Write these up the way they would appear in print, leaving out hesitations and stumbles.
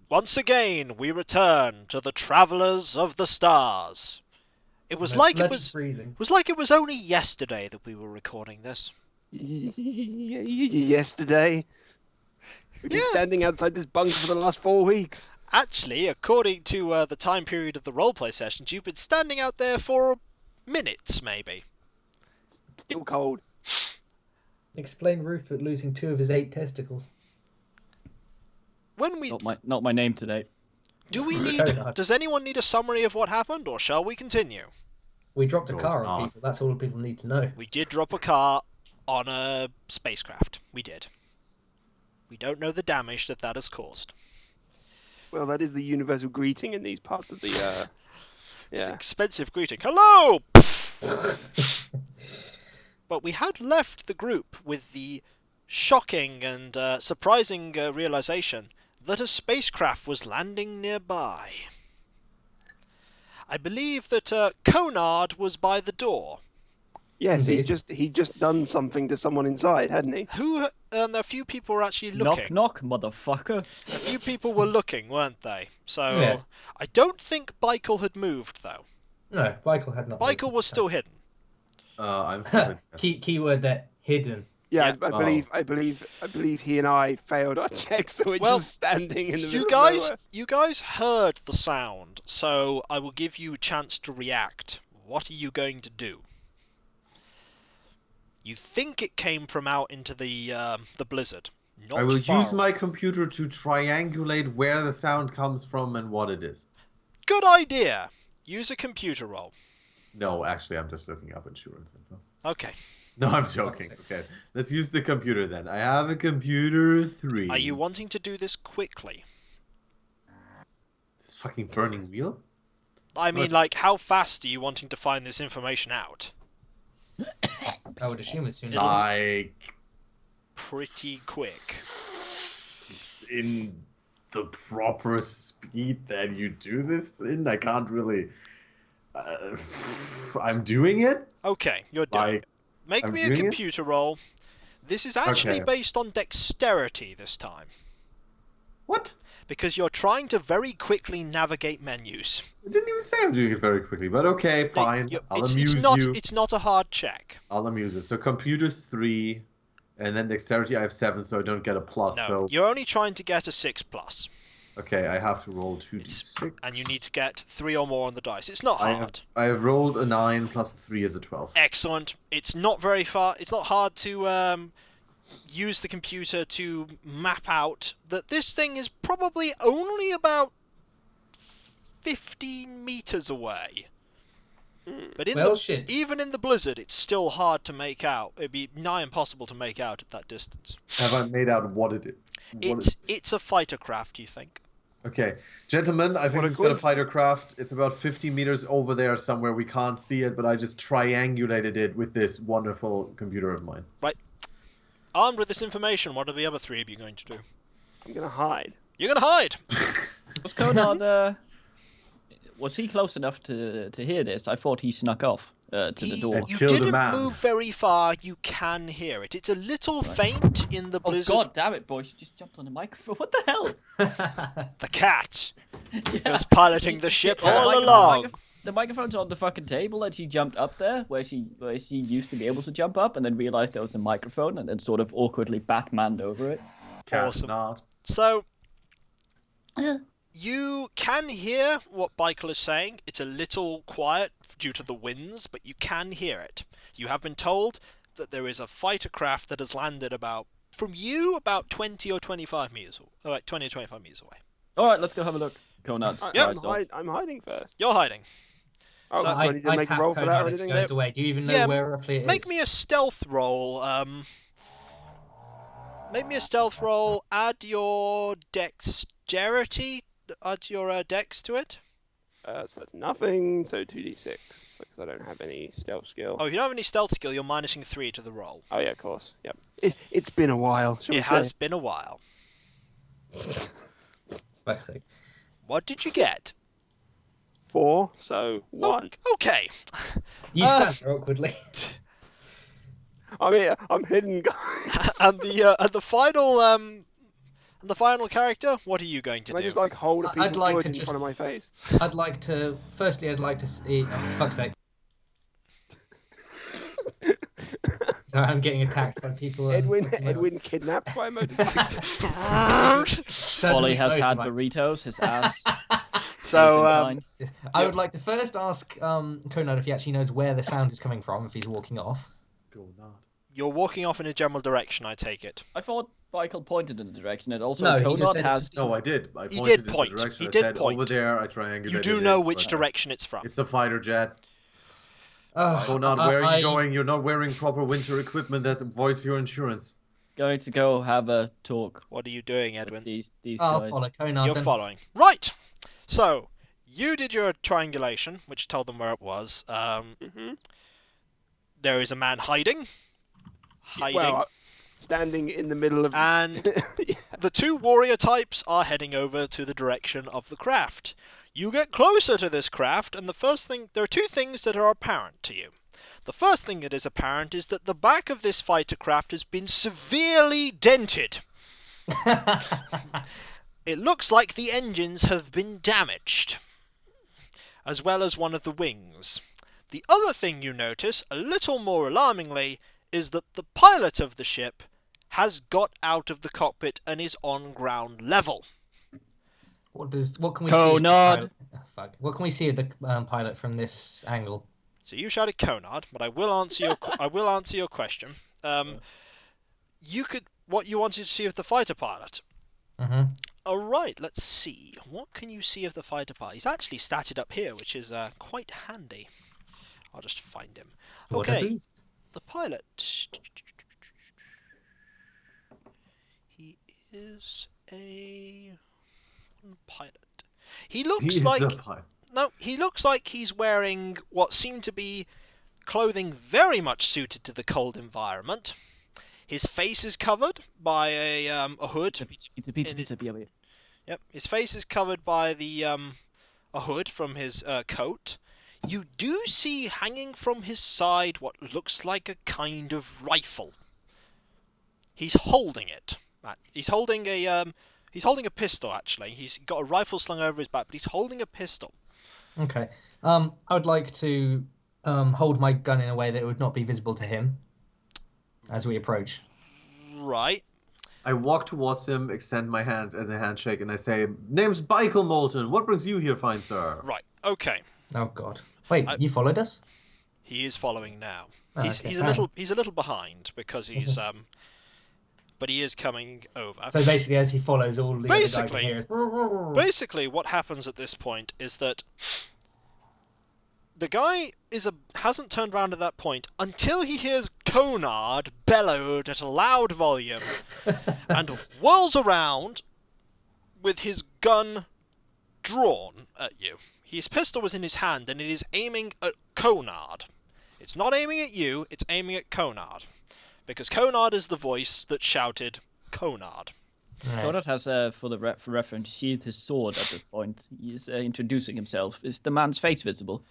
Once again, we return to the Travellers of the Stars. It was like it was. freezing. It was like it was only yesterday that we were recording this. Yesterday? We've been standing outside this bunker for the last 4 weeks. Actually, according to the time period of the roleplay sessions, you've been standing out there for minutes, maybe. Still cold. Explain Rupert losing 2 of his 8 testicles. When we Not my name today. do we need? Does anyone need a summary of what happened, or shall we continue? We dropped a car on people. That's all people need to know. We did drop a car on a spacecraft. We did. We don't know the damage that has caused. Well, that is the universal greeting in these parts of the. It's an Yeah. expensive greeting. Hello! But we had left the group with the shocking and surprising realization that a spacecraft was landing nearby. I believe that Conard was by the door. Yes, Indeed. he just done something to someone inside, hadn't he? Who and a few people were actually looking. Knock, knock, motherfucker. A few people were looking, weren't they? So Yes. I don't think Michael had moved though. No, Michael had not. Michael was still hidden. I'm still Keyword there, hidden. Yeah, Yeah. I believe he and I failed our checks, so we're Well, just standing in the middle You of guys, nowhere. you guys heard the sound, so I will give you a chance to react. What are you going to do? You think it came from out into the blizzard. Not I will far use my away. computer to triangulate where the sound comes from and what it is. Good idea. Use a computer roll. No, actually, I'm just looking up insurance info. Okay. No, I'm joking. Okay, let's use the computer then. I have a computer 3. Are you wanting to do this quickly? This fucking burning wheel? I mean, What? like, how fast are you wanting to find this information out? I would assume as soon as Like, Pretty quick. in the proper speed that you do this in? I can't really... I'm doing it? Okay, you're doing Like, it. Make I'm me a doing it? computer roll. This is actually Okay. based on dexterity this time, What? because you're trying to very quickly navigate menus. I didn't even say I'm doing it very quickly, but okay, fine. I'll amuse you. It's not a hard check. I'll amuse you. So computers 3, and then dexterity I have 7, so I don't get a plus. No, So you're only trying to get a 6+, okay, I have to roll 2d6. and you need to get 3 or more on the dice. It's not hard. I have rolled a 9 plus 3 is a 12. Excellent. It's not very far. It's not hard to use the computer to map out that this thing is probably only about 15 meters away. But even in the blizzard, it's still hard to make out. It'd be nigh impossible to make out at that distance. Have I made out what it is? It's a fighter craft, you think? Okay, gentlemen, I think What a we've got a coincidence. fighter craft. It's about 50 meters over there somewhere. We can't see it, but I just triangulated it with this wonderful computer of mine. Right. Armed with this information, what are the other 3 of you going to do? I'm gonna hide. You're going to hide! Was Conrad, was he close enough to hear this? I thought he snuck off to the door. You Killed a didn't man. move very far. You can hear it. It's a little faint in the Oh blizzard. god damn it, boys! You just jumped on the microphone. What the hell? The cat was piloting the ship Yeah, all the along. The microphone's on the fucking table, and she jumped up there where she used to be able to jump up, and then realized there was a microphone, and then sort of awkwardly Batmaned over it. Cat Awesome. nod. So, you can hear what Michael is saying. It's a little quiet due to the winds, but you can hear it. You have been told that there is a fighter craft that has landed about 20 or 25 meters, like 20 or 25 meters away. All right, let's go have a look. Conrad's Yeah. drives off. I'm hiding first. You're hiding. Oh, So do I need to make a roll for that or anything? goes away. Do you even know Yeah, where roughly it is? Make me a stealth roll. Make me a stealth roll. Add your dexterity. Add your dex to it. So that's nothing. So 2d6 because I don't have any stealth skill. Oh, if you don't have any stealth skill, you're minusing 3 to the roll. Oh yeah, of course. Yep. It's been a while. Shall we It has say? been a while. Fuck's sake. What did you get? 4. So 1. Okay. You stand there awkwardly. I mean, I'm hidden, guys. And the And the final character, what are you going to Can I do? just like hold a piece I'd of like wood to in just- front of my face? Firstly, I'd like to see. Oh, for fuck's sake. So I'm getting attacked by people. Edwin kidnapped by a motorcycle. Ollie has had burritos, his ass. So, I would like to first ask Conrad if he actually knows where the sound is coming from if he's walking off. Go not. you're walking off in a general direction, I take it. I thought Michael pointed in the direction, and also No, he just Conrad said has. No, I did. I He pointed did in point. the direction. He I did said point. over there. I triangulated. You do it, know but which direction it's from. It's a fighter jet. Oh, Go not. Where are you going? You're not wearing proper winter equipment that voids your insurance. Going to go have a talk What are you doing, with Edwin? these I'll guys. follow Conrad. You're then. following. Right! So, you did your triangulation, which told them where it was. There is a man hiding. Well, standing in the middle of. And Yeah. the two warrior types are heading over to the direction of the craft. You get closer to this craft, and there are two things that are apparent to you. The first thing that is apparent is that the back of this fighter craft has been severely dented. It looks like the engines have been damaged, as well as one of the wings. The other thing you notice, a little more alarmingly, is that the pilot of the ship has got out of the cockpit and is on ground level. What can we see? of the Conrad. pilot? Oh, fuck. What can we see of the pilot from this angle? So you shouted Conrad, but I will answer your question. What you wanted to see of the fighter pilot. Mm-hmm. All right, let's see. What can you see of the fighter pilot? He's actually statted up here, which is quite handy. I'll just find him. What a Okay, beast. the pilot. He is a pilot. He looks like a pilot. no. He looks like he's wearing what seem to be clothing very much suited to the cold environment. His face is covered by a hood. Pizza. Yep, his face is covered by a hood from his coat. You do see hanging from his side what looks like a kind of rifle. He's holding it. He's holding a pistol actually. He's got a rifle slung over his back, but he's holding a pistol. Okay. I would like to hold my gun in a way that it would not be visible to him as we approach. Right. I walk towards him, extend my hand as a handshake, and I say, "Name's Michael Moulton. What brings you here, fine sir?" Right. Okay. Oh God! Wait, you followed us? He is following now. Oh, He's okay. he's a little behind because he's but he is coming over. So basically, as he follows, all the other guys Basically- can hear is... Basically, what happens at this point is that the guy hasn't turned around at that point until he hears Conrad bellowed at a loud volume and whirls around with his gun drawn at you. His pistol was in his hand and it is aiming at Conrad. It's not aiming at you, it's aiming at Conrad. Because Conrad is the voice that shouted Conrad. Conrad has, for reference, sheathed his sword at this point. He is introducing himself. Is the man's face visible?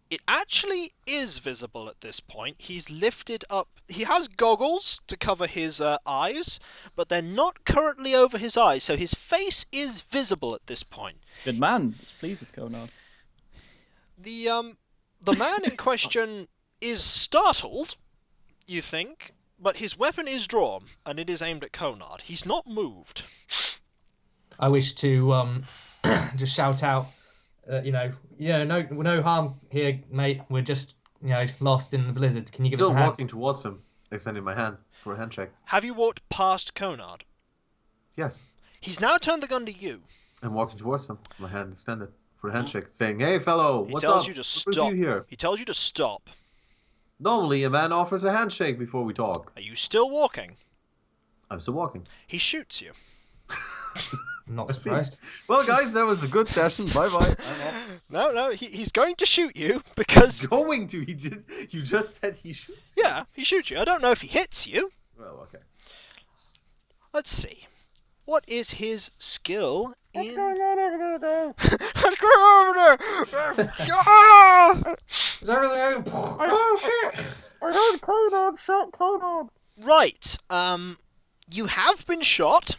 It actually is visible at this point. He's lifted up. He has goggles to cover his eyes, but they're not currently over his eyes, so his face is visible at this point. Good man. It's pleased with Conrad. The man in question is startled, you think, but his weapon is drawn and it is aimed at Conrad. He's not moved. I wish to just shout out, no harm here, mate. We're just, lost in the blizzard. Can you give us Still a hand? walking towards him, extending my hand for a handshake. Have you walked past Conrad? Yes. He's now turned the gun to you. I'm walking towards him, my hand extended for a handshake, saying, "Hey, fellow, He what's tells up? you to What brings stop. you here?" He tells you to stop. Normally, a man offers a handshake before we talk. Are you still walking? I'm still walking. He shoots you. I'm not Let's see. surprised. Well, guys, that was a good session. Bye bye. I'm off. No, he's going to shoot you because... Going to? You just said he shoots. you. Yeah, he shoots you. I don't know if he hits you. Well, okay. Let's see. What is his skill in... What's going on over there? Let's go over there! Ah! Is everything okay? Oh shit! I heard Conrad shot Conrad. Right, You have been shot.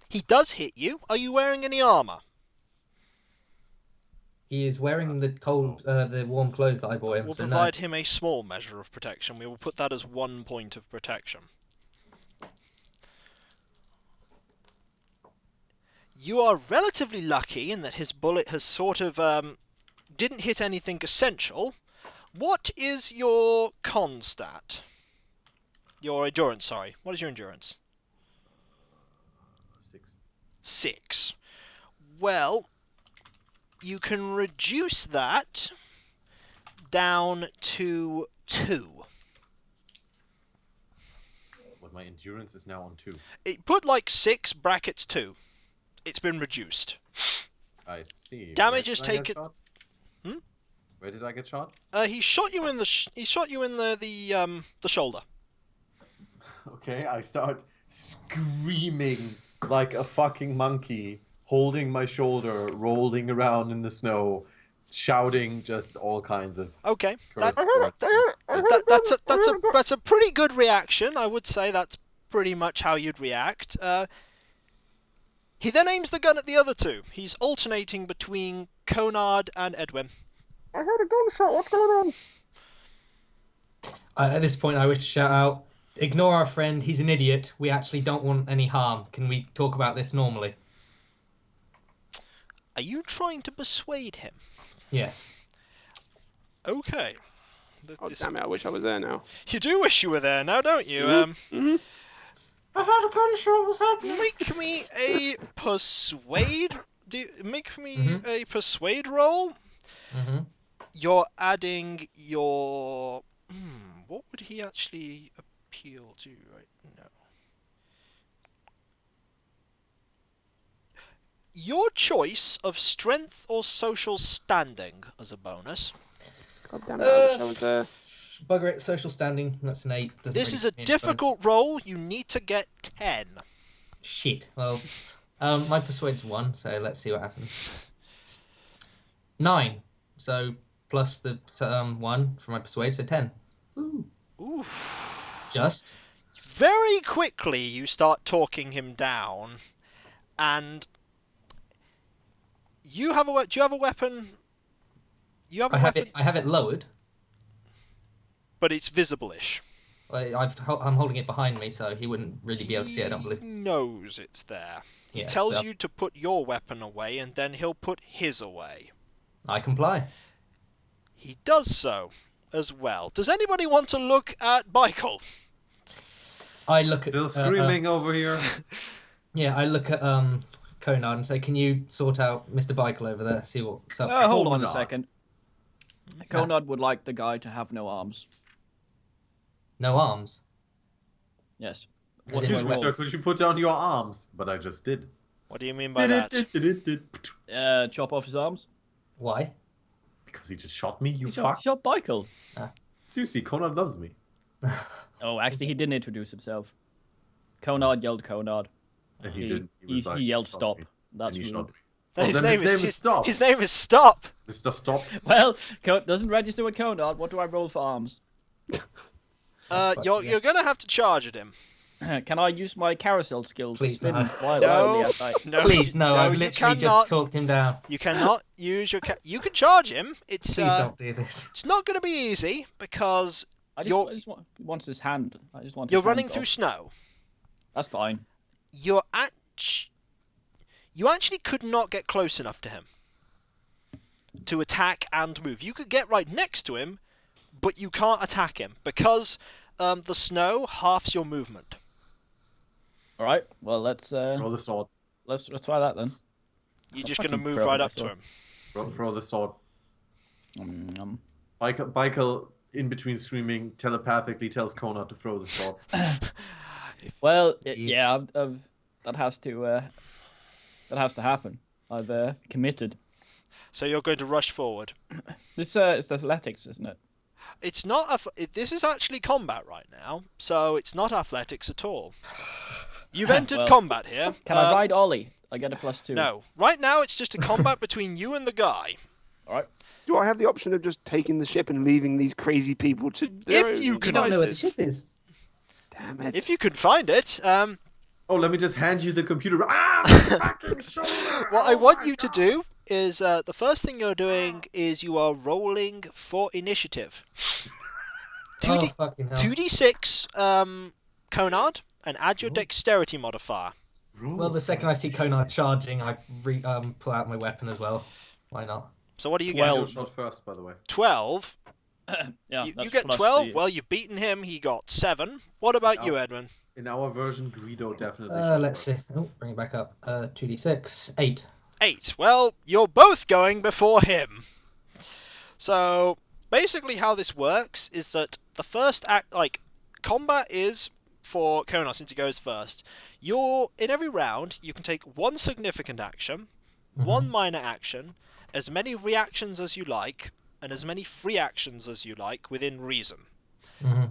He does hit you. Are you wearing any armor? He is wearing the warm clothes that I bought him. We'll so provide him a small measure of protection. We will put that as 1 point of protection. You are relatively lucky in that his bullet has sort of didn't hit anything essential. What is your con stat? Your endurance, sorry. What is your endurance? 6. 6. Well, you can reduce that down to 2. But my endurance is now on 2. It put like 6 brackets 2. It's been reduced. I see. Damage Where is did I get taken. shot? Where did I get shot? He shot you in the shoulder. Okay, I start screaming like a fucking monkey, holding my shoulder, rolling around in the snow, shouting just all kinds of Okay, curse that's words. that's a pretty good reaction. I would say that's pretty much how you'd react. He then aims the gun at the other two. He's alternating between Conard and Edwin. I heard a gunshot. What's going on? At this point, I wish to shout out, ignore our friend, he's an idiot. We actually don't want any harm. Can we talk about this normally? Are you trying to persuade him? Yes. Okay. Oh, damn it. I wish I was there now. You do wish you were there now, don't you? I heard a gunshot was happening. Make me a persuade. Make me a persuade roll. Mm-hmm. You're adding your. What would he actually appeal to right now? Your choice of strength or social standing as a bonus. God damn it. I wish I was there. Bugger it, social standing. That's an 8. Doesn't This really is a give me any difficult bonus. roll. You need to get 10. Shit. Well, my persuade's 1, so let's see what happens. 9. So plus the 1 for my persuade, so 10. Ooh. Oof. Just. Very quickly, you start talking him down, and you have a. Do you have a weapon? You have a weapon, I have it lowered. but it's visible-ish. I'm holding it behind me, so he wouldn't really be able to see it, I don't believe. He knows it's there. He Yeah, tells well- you to put your weapon away, and then he'll put his away. I comply. He does so as well. Does anybody want to look at Michael? I look Still at screaming over here. yeah, I look at Conard and say, "Can you sort out Mr. Bikel over there? See what's up." Hold on a Conard. second. Conard would like the guy to have no arms. No arms. Yes. What Excuse do I me, roll? sir, could you put down your arms? But I just did. What do you mean by that? Chop off his arms. Why? Because he just shot me, you He fuck. shot Michael. Seriously, Conrad loves me. Oh, actually, he didn't introduce himself. Conard yelled Conard. And he did. Was like, he yelled "Shot stop. me." That's And he rude. shot me. His then name his is name is Stop. His name is Stop. Mr. Stop. Well, doesn't register with Conard. What do I roll for arms? You're gonna have to charge at him. Can I use my carousel skills to Please, spin no. wildly at night? No, Please, no. I've you literally cannot. just talked him down. You cannot use your. You can charge him. It's Please don't do this. it's not going to be easy because I You're- just want his hand. I just want. you're his running hands through off. snow. That's fine. You actually could not get close enough to him to attack and move. You could get right next to him, but you can't attack him because the snow halves your movement. All right. Well, let's Throw the sword. let's try that then. You're just going to fucking move throw right my up to sword. him. Throw the sword. Um, Michael, in between screaming, telepathically tells Conrad to throw the sword. well, Jeez. yeah, that has to happen. I've committed. So you're going to rush forward. This it's athletics, isn't it? It's not. This is actually combat right now, so it's not athletics at all. You've entered Well, combat here. Can I ride Ollie? I get a +2. No. Right now, it's just a combat between you and the guy. All right. Do I have the option of just taking the ship and leaving these crazy people to their If own you You can don't know where the devices? ship is. Damn it. If you could find it. Oh, let me just hand you the computer. Ah, my fucking shoulder! What I Oh want my you to God. do is the first thing you're doing is you are rolling for initiative. 2D, Oh, fucking hell. 2d6 Conard, and add your dexterity modifier. Well, the second I see Konar charging, I pull out my weapon as well. Why not? So what do you Well- get? Your shot first, by the way. 12. Yeah, You that's get plus 12. the- Well, you've beaten him. He got 7. What about you, Ow. Edwin? In our version, Greedo definitely shot Let's see. first. Oh, bring it back up. 2d6. 8. 8. Well, you're both going before him. So, basically how this works is that the first act, like, combat is for Konar since he goes first. In every round, you can take one significant action, one minor action, as many reactions as you like, and as many free actions as you like within reason.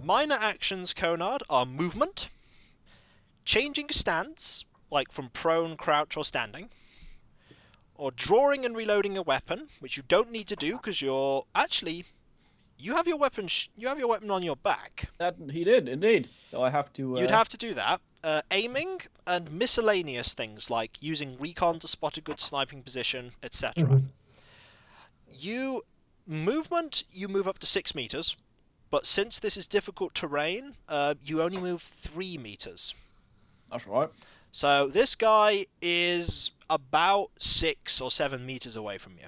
Minor actions, Conard, are movement, changing stance, like from prone, crouch, or standing, or drawing and reloading a weapon, which you don't need to do because you're actually you have your weapon on your back. That he did indeed. So I have to. You'd have to do that. Aiming and miscellaneous things like using recon to spot a good sniping position, etc. You move up to 6 meters, but since this is difficult terrain, you only move 3 meters. That's right. So this guy is about 6 or 7 meters away from you.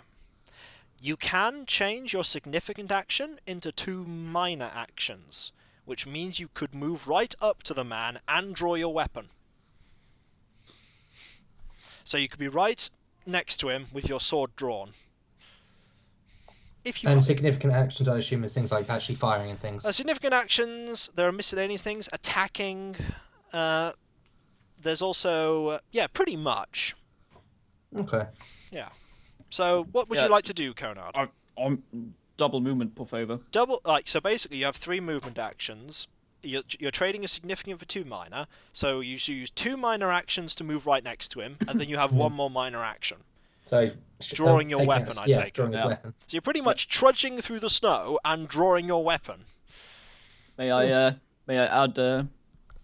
You can change your significant action into 2 minor actions, which means you could move right up to the man and draw your weapon. So you could be right next to him with your sword drawn. If you And like. significant actions, I assume, is things like actually firing and things. Significant actions, there are miscellaneous things, attacking, there's also, pretty much. Okay. Yeah. So, what would you like to do, Conard? I'm double movement, por favor. So basically you have 3 movement actions. You're trading a significant for 2 minor, so you use 2 minor actions to move right next to him, and then you have 1 more minor action. So Drawing your taking weapon, I yeah, take it. drawing his Yeah. weapon. So you're pretty much trudging through the snow and drawing your weapon. May I add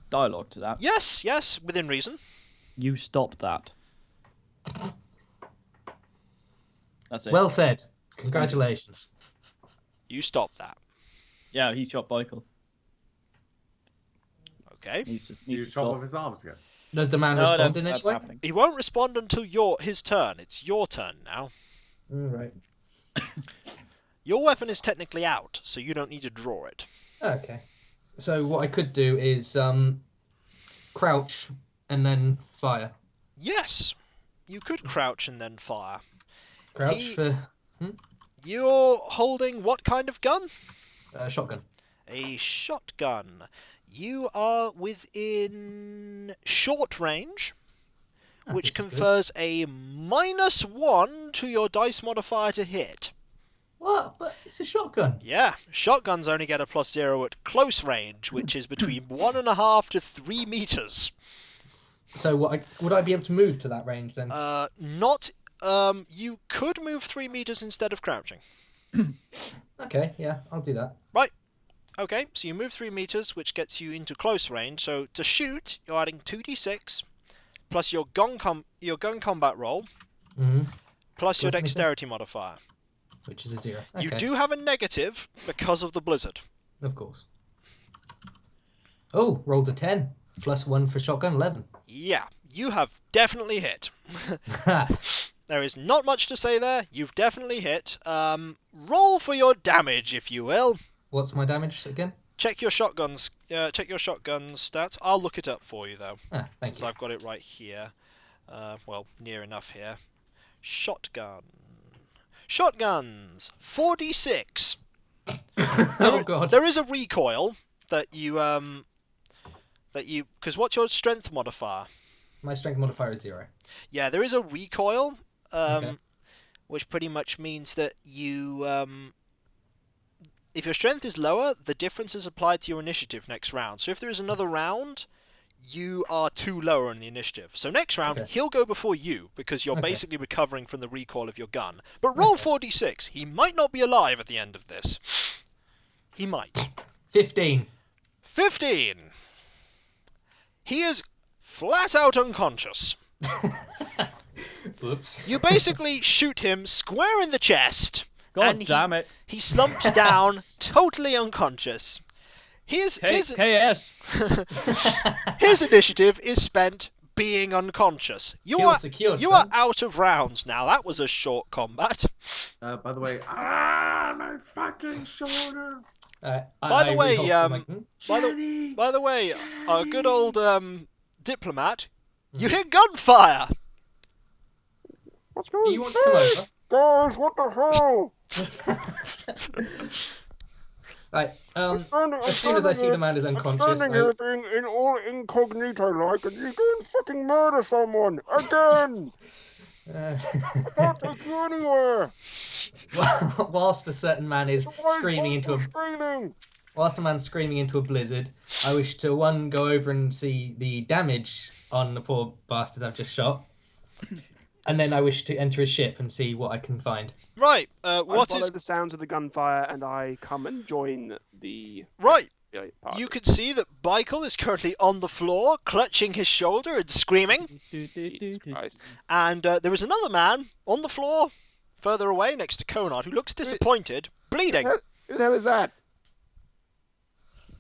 dialogue to that? Yes, within reason. You stop that. That's it. Well said. Congratulations. You stop that. Yeah, he shot Michael. Okay. Needs to You chop stop. off his arms again. Does the man No, respond that's, in any that's way? happening. He won't respond until his turn. It's your turn now. Right. Your weapon is technically out, so you don't need to draw it. Okay. So what I could do is crouch and then fire. Yes, you could crouch and then fire. Crouch He- for You're holding what kind of gun? shotgun. A shotgun. You are within short range, which this is good. confers a -1 to your dice modifier to hit. What? But it's a shotgun. Yeah, shotguns only get a +0 at close range, which is between 1.5 to 3 meters. So would I be able to move to that range then? You could move 3 meters instead of crouching. Okay, yeah, I'll do that. Right. Okay, so you move 3 meters, which gets you into close range. So to shoot, you're adding 2d6, plus your gun combat roll, Mm-hmm. plus your Plus anything? dexterity modifier. Which is a 0. You Okay, do have a negative because of the blizzard. of course. Oh, rolled a 10. +1 for shotgun, 11. Yeah, you have definitely hit. There is not much to say there. You've definitely hit. Roll for your damage, if you will. What's my damage again? Check your shotguns. Check your shotgun stats. I'll look it up for you though, Ah, thank since you. I've got it right here. Well, near enough here. Shotguns. 4d6. Oh god. There is a recoil that you because what's your strength modifier? My strength modifier is 0. Yeah, there is a recoil, Okay. which pretty much means that you, if your strength is lower, the difference is applied to your initiative next round. So if there is another round, you are 2 lower in the initiative. So next round, Okay. he'll go before you, because you're Okay. basically recovering from the recoil of your gun. But roll 4d6. He might not be alive at the end of this. He might. 15. 15. He is flat out unconscious. Oops. You basically shoot him square in the chest. God and damn it. He slumps down, totally unconscious. His KS. initiative is spent being unconscious. You Kill are secured, you are son. out of rounds now. That was a short combat. By the way, my fucking shoulder. By the way, Jenny! by the way, our good old diplomat, you hear gunfire. What's do going you want to come over? Guys, what the hell? Right. I'm As soon as I see the man is I'm unconscious, standing here being in all incognito like, and you go and fucking murder someone again. I can't take you anywhere. whilst a certain man is Why screaming are into you a screaming? whilst a man's screaming into a blizzard, I wish to go over and see the damage on the poor bastard I've just shot, and then I wish to enter his ship and see what I can find. Right. I What follow is the sounds of the gunfire, and I come and join the right? party. You can see that Michael is currently on the floor, clutching his shoulder and screaming. Jesus Christ. And there is another man on the floor, further away, next to Conrad, who looks disappointed, bleeding. Who the hell is that?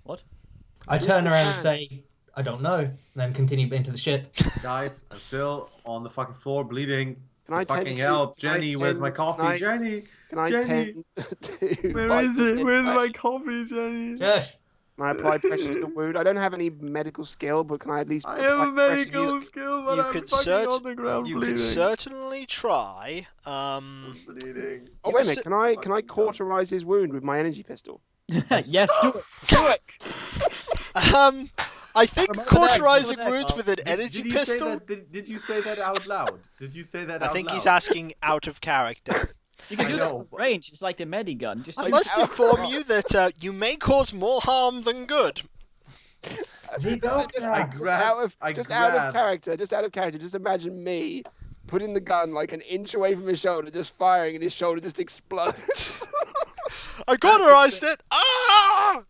What? I turn this around man? and say, I don't know, and then continue into the ship. Guys, I'm still on the fucking floor bleeding. Can I fucking tend help. to- can I Jenny, where's my tend- coffee? can I- Jenny! Can I Jenny! tend to... Where bite is the it? dead Where's back? my coffee, Jenny? Josh, Can I apply pressure to the wound? I don't have any medical skill, but can I at least I apply have a pressure? medical skill, but you I'm could fucking on the ground You bleeding. could certainly try. Bleeding. Oh, you wait a could minute. Can I cauterize his wound with my energy pistol? Yes, do it. Do it. I think Remember that, cauterizing remember that, wounds Bob. with an energy Did you pistol. Say that, did you say that out loud? Did you say that I out think loud? he's asking out of character. You can I do that know, from but- range. It's like the medigun. Just I like must inform you that you may cause more harm than good. I grab. Out of character. Just out of character. Just imagine me putting the gun like an inch away from his shoulder, just firing, and his shoulder just explodes. I cauterized it. Ah!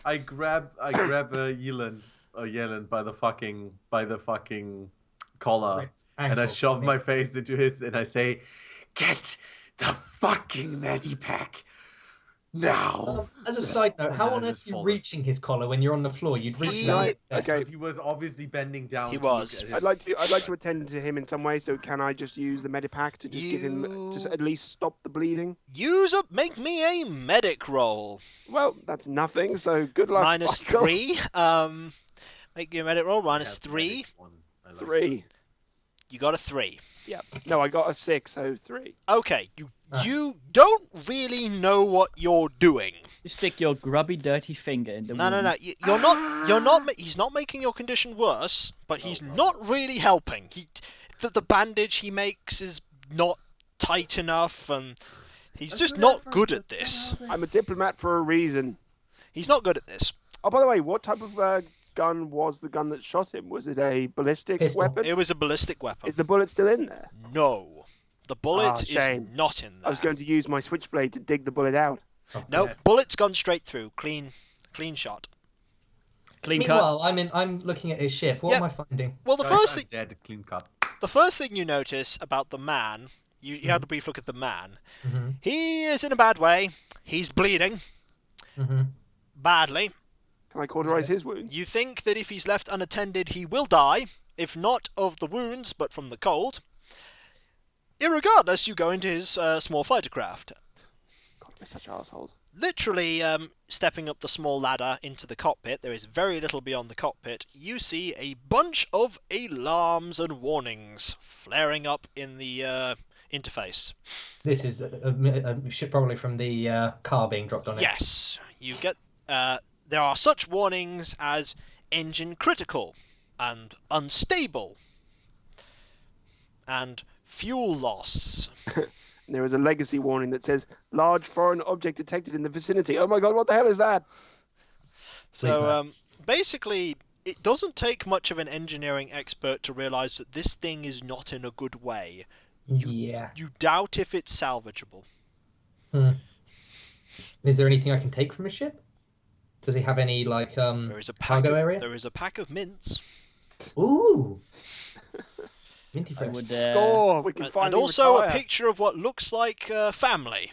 I grab Yelland by the fucking collar, and I ankle, shove yeah. my face into his, and I say, "Get the fucking medipack now!" as a side note, how And on I earth just are you follow. reaching his collar when you're on the floor? You'd reach He- down. okay. Because he was obviously bending down. He to look was. at his- I'd like to attend to him in some way. So can I just use the medipack to just give him, just at least stop the bleeding? Make me a medic roll. Well, that's nothing. So good luck. Minus Michael. 3. Make your medic roll. Minus Yeah, 3. medic one. I like 3. You got a 3. Yep. No, I got a 6. So 3. Okay, you don't really know what you're doing. you stick your grubby, dirty finger in the No, wound. You're not. You're not. He's not making your condition worse, but he's not really helping. The bandage he makes is not tight enough, and he's just not good at this. I'm a diplomat for a reason. He's not good at this. Oh, by the way, what type of gun was the gun that shot him? Was it a ballistic Pistol. weapon? It was a ballistic weapon. Is the bullet still in there? No, the bullet is shame. not in there. I was going to use my switchblade to dig the bullet out. No, Yes. bullet's gone straight through. Clean shot. Clean cut. Meanwhile, I'm looking at his ship. What Yep. am I finding? Well, the Guys, first I'm thing, dead, clean cut. the first thing you notice about the man, you had a brief look at the man. Mm-hmm. He is in a bad way. He's bleeding Mm-hmm. badly. Can I cauterize his wound? You think that if he's left unattended, he will die, if not of the wounds, but from the cold. Irregardless, you go into his small fighter craft. God, we're such assholes. Literally stepping up the small ladder into the cockpit, there is very little beyond the cockpit. You see a bunch of alarms and warnings flaring up in the interface. This is a ship probably from the car being dropped on it. Yes, you get. There are such warnings as engine critical and unstable and fuel loss. And there is a legacy warning that says, large foreign object detected in the vicinity. Oh my god, what the hell is that? So basically, it doesn't take much of an engineering expert to realise that this thing is not in a good way. Yeah. You doubt if it's salvageable. Is there anything I can take from his ship? Does he have any like There is a pack cargo of, area? There is a pack of mints. Ooh. Minty I fresh. would Score! We can And finally also retire. a picture of what looks like family.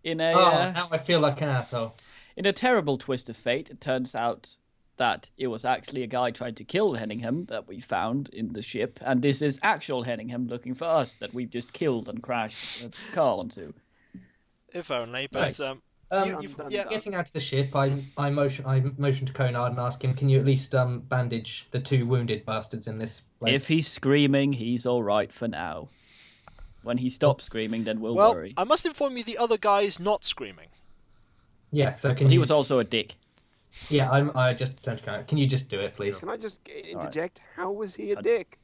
in a Oh, now I feel like an asshole. in a terrible twist of fate, it turns out that it was actually a guy trying to kill Henningham that we found in the ship, and this is actual Henningham looking for us that we've just killed and crashed a car onto. If only, but Nice. yeah. Getting out of the ship, I motion to Conard and ask him, can you at least bandage the 2 wounded bastards in this place? If he's screaming, he's all right for now. When he stops screaming, then we'll Well, worry. I must inform you the other guy is not screaming. Yeah, so can But he you... was also a dick. Yeah, I just turned to Conard. Can you just do it, please? Can I just interject? How was he a dick?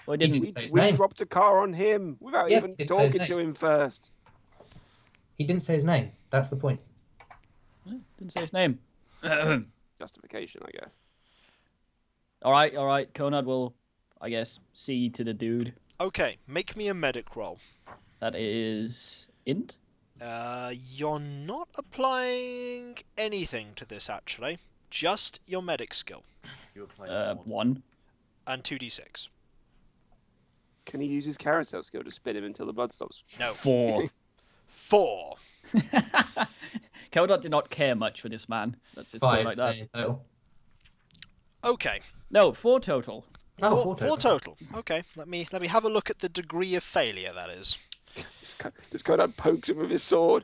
Well, He didn't didn't say his We name. dropped a car on him without Yeah, even he didn't say his talking to name. him first. He didn't say his name. That's the point. didn't say his name. Justification, I guess. All right. Conrad will, I guess, see to the dude. Okay, make me a medic roll. That is int. You're not applying anything to this, actually. Just your medic skill. You apply small. 1. And 2d6. Can he use his carousel skill to spin him until the blood stops? No. 4. 4. Conrad did not care much for this man. Let's just go 5 like that. in total. Okay. No, 4 total. Oh, 4 total. Okay, let me have a look at the degree of failure, that is. Just Conrad pokes him with his sword.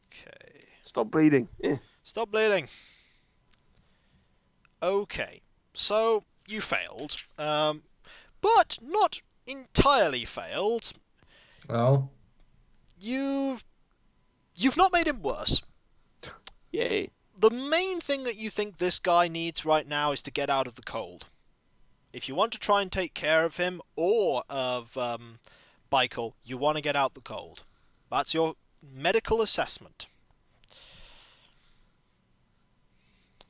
Okay. Stop bleeding. Stop bleeding. Okay, so you failed, but not entirely failed. Well, You've not made him worse. Yay. The main thing that you think this guy needs right now is to get out of the cold. If you want to try and take care of him or of Michael, you want to get out the cold. That's your medical assessment.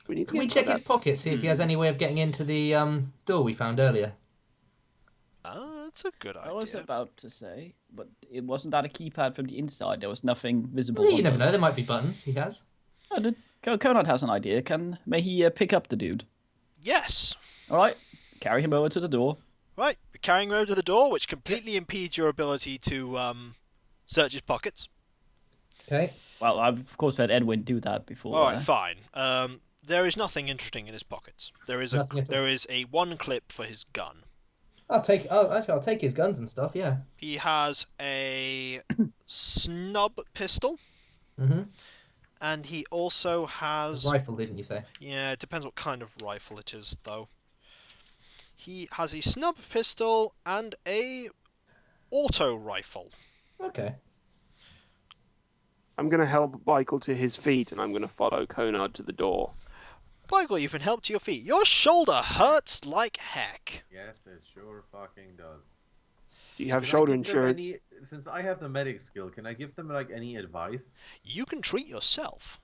Can can we check his pocket, see if he has any way of getting into the door we found earlier? That's a good idea. I was about to say, but it wasn't that a keypad from the inside. There was nothing visible. Well, you on never the- know. There might be buttons. He has. Conrad has an idea. May he pick up the dude? Yes. All right, carry him over to the door. Right, you're carrying him over to the door, which completely impedes your ability to search his pockets. Okay. Well, I've of course had Edwin do that before. All right, fine. There is nothing interesting in his pockets. There is Nothing at all. there is a 1 clip for his gun. I'll take his guns and stuff. Yeah. He has a snub pistol, Mm-hmm. and he also has... Rifle, didn't you say? Yeah, it depends what kind of rifle it is, though. He has a snub pistol and a auto rifle. Okay. I'm going to help Michael to his feet, and I'm going to follow Conrad to the door. Michael, you've been helped to your feet. Your shoulder hurts like heck. Yes, it sure fucking does. Do you have Can I shoulder give them insurance? since I have the medic skill, can I give them like any advice? You can treat yourself.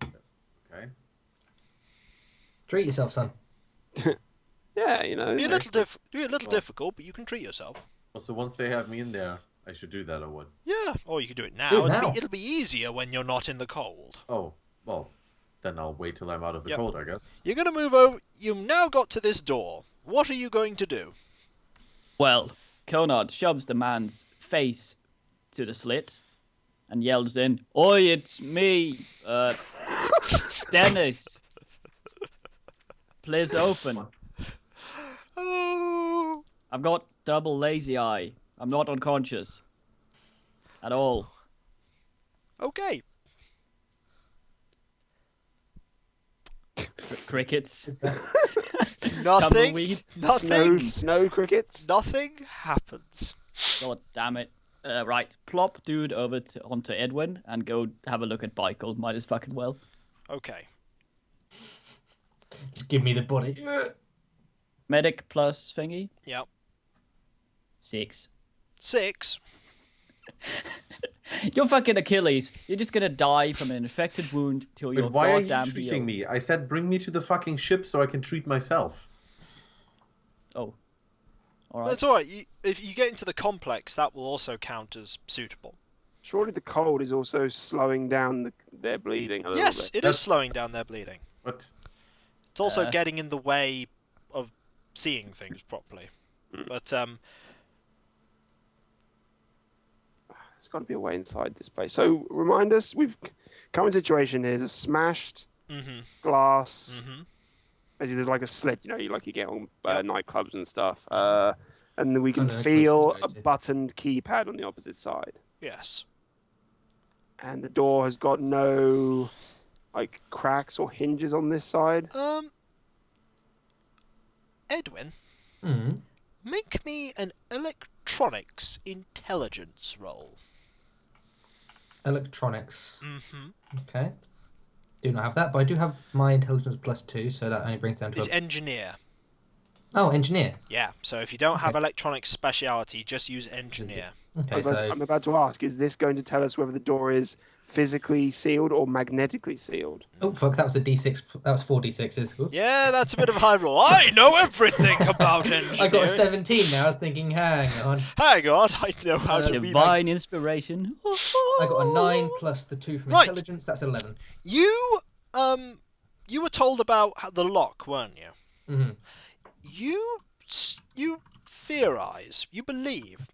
Okay. Treat yourself, son. Yeah, you know. Be a little difficult, but you can treat yourself. So once they have me in there, I should do that or what? Yeah, or you can do it now. Do it now. It'll be easier when you're not in the cold. Oh, well, then I'll wait till I'm out of the Yep. cold, I guess. You're going to move over. You've now got to this door. What are you going to do? Well, Conrad shoves the man's face to the slit and yells in, "Oi, it's me, Dennis. Please open. Oh. I've got double lazy eye. I'm not unconscious. At all." Okay. Crickets. Nothing. Tumbleweed. Nothing. Snow crickets? Nothing happens. God damn it. Right, plop dude over onto Edwin and go have a look at Michael. Might as fucking well. Okay. Give me the body. Medic plus thingy. Yep. 6. 6. You're fucking Achilles. You're just gonna die from an infected wound till you're But why are you goddamn treating healed. me? I said bring me to the fucking ship so I can treat myself. Oh. Alright. That's alright. If you get into the complex, that will also count as suitable. Surely the cold is also slowing down their bleeding a little Yes, bit. it is slowing down their bleeding. What? It's also getting in the way of seeing things properly. But There's got to be a way inside this place. So remind us, current situation is a smashed glass. Basically, there's like a slit, you get on nightclubs and stuff. And then we can feel a buttoned keypad on the opposite side. yes. And the door has got no cracks or hinges on this side. Edwin, Mm. make me an electronics intelligence roll. Electronics. Mm-hmm. Okay. Do not have that, but I do have my intelligence +2, so that only brings down to It's engineer. Oh, engineer. Yeah, so if you don't have electronics speciality, just use engineer. Okay, so I'm about to ask, is this going to tell us whether the door is physically sealed or magnetically sealed? oh fuck, that was a D6. That was 4 D6s. Oops. Yeah, that's a bit of a high roll. I know everything about engineering. I got a 17 now. I was thinking, hang on. Hang on, I know how to read. Divine inspiration. I got a 9 plus the 2 from Right. intelligence. That's 11. You were told about the lock, weren't you? Mm-hmm. You theorize, you believe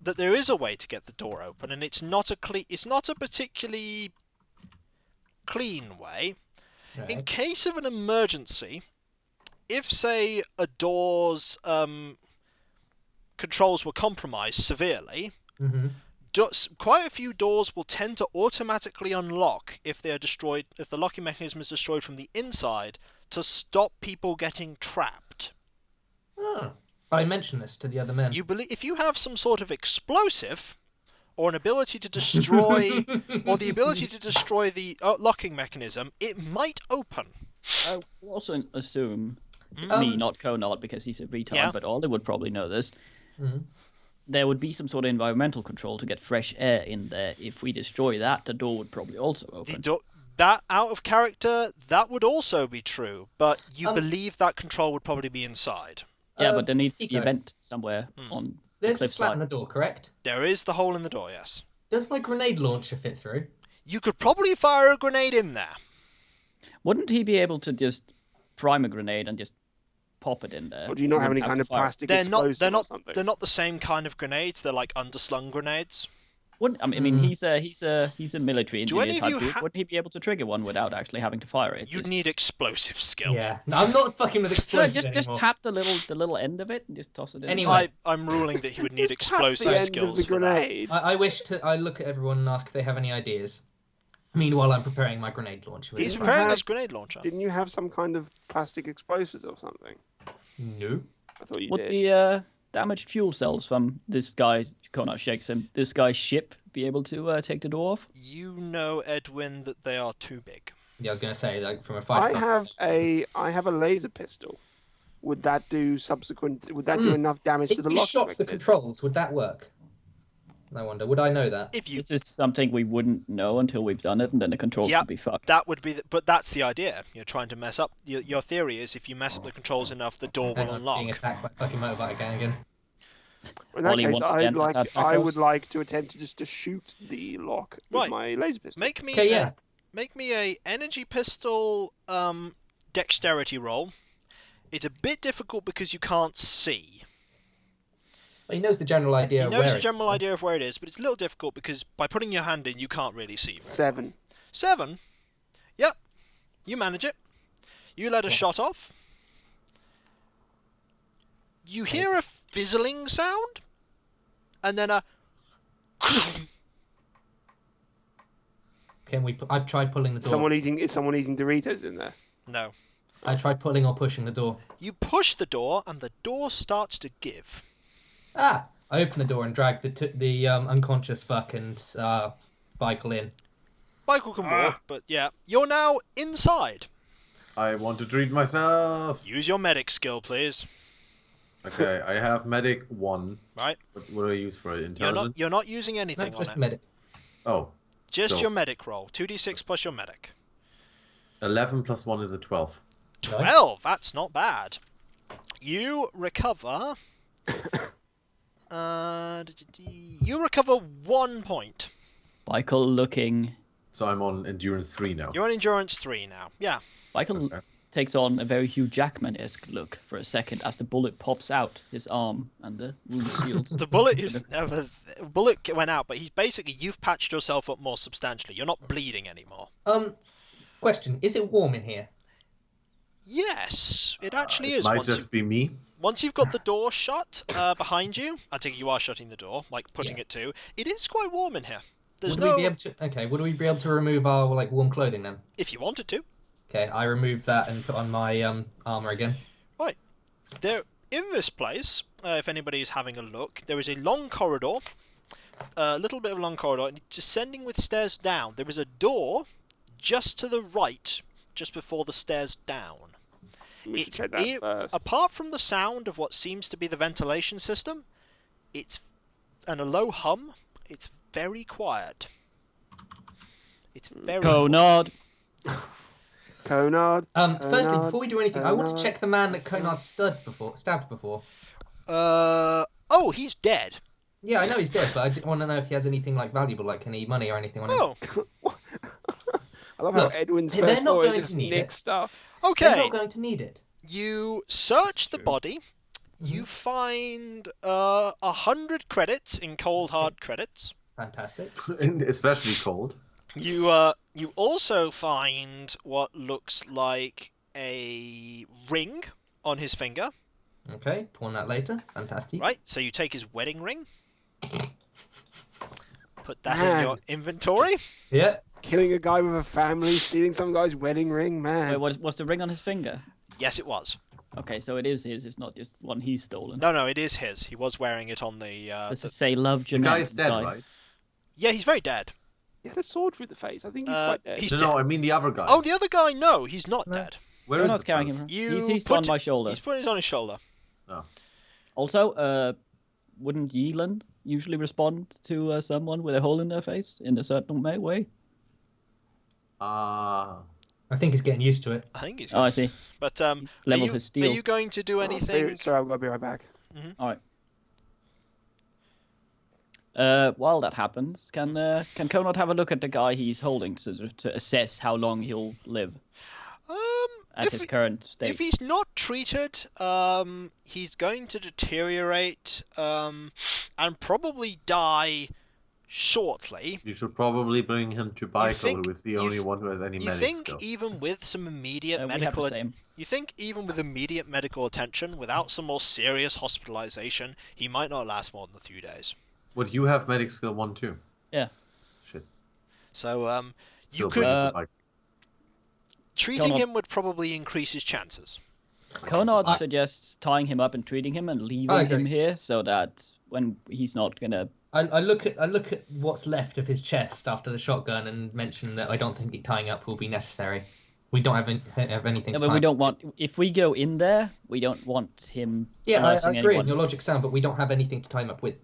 that there is a way to get the door open, and it's not a particularly clean way. Right. In case of an emergency, if say a door's controls were compromised severely, Mm-hmm. quite a few doors will tend to automatically unlock if they are destroyed, if the locking mechanism is destroyed from the inside, to stop people getting trapped. Oh. I mentioned this to the other men. You believe if you have some sort of explosive, or an ability to destroy, or the ability to destroy the locking mechanism, it might open. I would also assume, Um, me, not Conal, because he's a retard, Yeah. but Ollie would probably know this. Mhm. There would be some sort of environmental control to get fresh air in there. If we destroy that, the door would probably also open. That out of character, that would also be true, but you Um, believe that control would probably be inside. Yeah, but there needs to be a Seco. vent somewhere on There's the the slat cliffside. on the door, correct? There is the hole in the door, yes. Does my grenade launcher fit through? You could probably fire a grenade in there. Wouldn't he be able to just prime a grenade and just pop it in there? Or do you not He have any wouldn't kind to of fire it. plastic explosive or something? They're not the same kind of grenades. They're like underslung grenades. I mean, he's a military Do any engineer of type you dude. Wouldn't he be able to trigger one without actually having to fire it? You'd need explosive skill. Yeah. No, I'm not fucking with No, explosives just anymore. tap the little end of it and just toss it in. Anyway. I'm ruling that he would need Tap explosive the end of skills the for that. grenade. I look at everyone and ask if they have any ideas. Meanwhile, I'm preparing my grenade launcher. He's you preparing have- his grenade launcher. Didn't you have some kind of plastic explosives or something? No. I thought you Would did. the damaged fuel cells from this guy's Connor shakes him? This guy's ship be able to take the door off? You know, Edwin, that they are too big. Yeah, I was going to say, like, from a fighter. I have a laser pistol. Would that do do enough damage to If the we lock? shot the controls, would that work? I wonder. Would I know that? If you, This is something we wouldn't know until we've done it, and then the controls Yep. would be fucked. that would be, but that's the idea. You're trying to mess up. Your theory is if you mess up the controls enough, the door Hang will on, being unlock. attacked by fucking motorbike gang again. In that Ollie case, wants to enter that I backhouse. would like to attempt to shoot the lock with Right. my laser pistol. Make me, Okay, yeah. make me a energy pistol dexterity roll. It's a bit difficult because you can't see. But he knows the general idea He of knows where the it general is. idea of where it is, but it's a little difficult because by putting your hand in, you can't really see. Very 7. 7. Yep. You manage it. You let a shot off. You hear a fizzling sound, and then a. Can we? I tried pulling the door. Is someone eating Doritos in there? No. I tried pulling or pushing the door. You push the door, and the door starts to give. Ah! I open the door and drag the unconscious fuck and Michael in. Michael can walk, but yeah, you're now inside. I want to treat myself. Use your medic skill, please. Okay, I have medic 1. Right? What do I use for it? Intelligence? You're not using No, anything on just it. medic. Oh, Just so- your medic roll. 2d6 plus your medic. 11 plus 1 is a 12. 12. That's not bad. You recover. You recover 1 point. Michael looking. So I'm on endurance 3 now. You're on endurance 3 now. Yeah. Michael Okay. takes on a very Hugh Jackman-esque look for a second as the bullet pops out his arm and the wound heals. The bullet bullet went out, but you've patched yourself up more substantially. You're not bleeding anymore. Question: is it warm in here? Yes, it actually It is. might just be me. Once you've got the door shut behind you, I think you are shutting the door, like putting it to. It is quite warm in here. There's Would we be able to remove our warm clothing then? If you wanted to. Okay, I remove that and put on my armor again. Right. There, in this place, if anybody is having a look, there is a long corridor, a little bit of a long corridor, and descending with stairs down. There is a door just to the right, just before the stairs down. We should check that first. Apart from the sound of what seems to be the ventilation system, and a low hum, it's very quiet. It's very Conard. Conard. Firstly, before we do anything, I want to check the man that Conard stabbed before. Oh, he's dead. Yeah, I know he's dead, but I want to know if he has anything valuable, like any money or anything on him. Oh, I love how Look, Edwin's they're first not thought is going just to need nick it. stuff. They're okay. not going to need it. You search the true. body. You find 100 credits in cold hard credits. Fantastic. Especially cold. You also find what looks like a ring on his finger. Okay, pawn that later. Fantastic. Right, so you take his wedding ring. Put that Man. in your inventory. Yeah. Killing a guy with a family, stealing some guy's wedding ring, man. Wait, was the ring on his finger? Yes, it was. Okay, so it is his. It's not just one he's stolen. No, it is his. He was wearing it on the. Does it say "Love The Jeanette"? guy's dead, inside? right? Yeah, he's very dead. He had a sword through the face. I think he's quite dead. He's No, dead. I mean the other guy. Oh, the other guy, no, he's not dead. Where I'm is not the carrying fellow? him. He's on my shoulder. He's putting it on his shoulder. Oh. Also, wouldn't Yeelan usually respond to someone with a hole in their face in a certain way? I think he's getting used to it. I think he's. Oh, I see. But Level are his steel. you going to do anything? Sorry, I've got to be right back. All right. While that happens, can Conrad have a look at the guy he's holding to assess how long he'll live at his current state? If he's not treated, he's going to deteriorate and probably die shortly. You should probably bring him to Michael, think- who is the you only th- one who has any You medic think skill. even with some immediate we have medical the same. You think even with immediate medical attention, without some more serious hospitalization, he might not last more than a few days. Would you have medic skill 1 too? Yeah. Shit. So you Still could bring him to Michael. treating Donald- him would probably increase his chances. Conrad suggests tying him up and treating him and leaving I agree. him here so that when he's not gonna. I look at what's left of his chest after the shotgun and mention that I don't think tying up will be necessary. We don't have anything. Yeah, to but we tie don't want. If we go in there, we don't want him. Yeah, I harassing agree. anyone. Your logic's sound, but we don't have anything to tie him up with.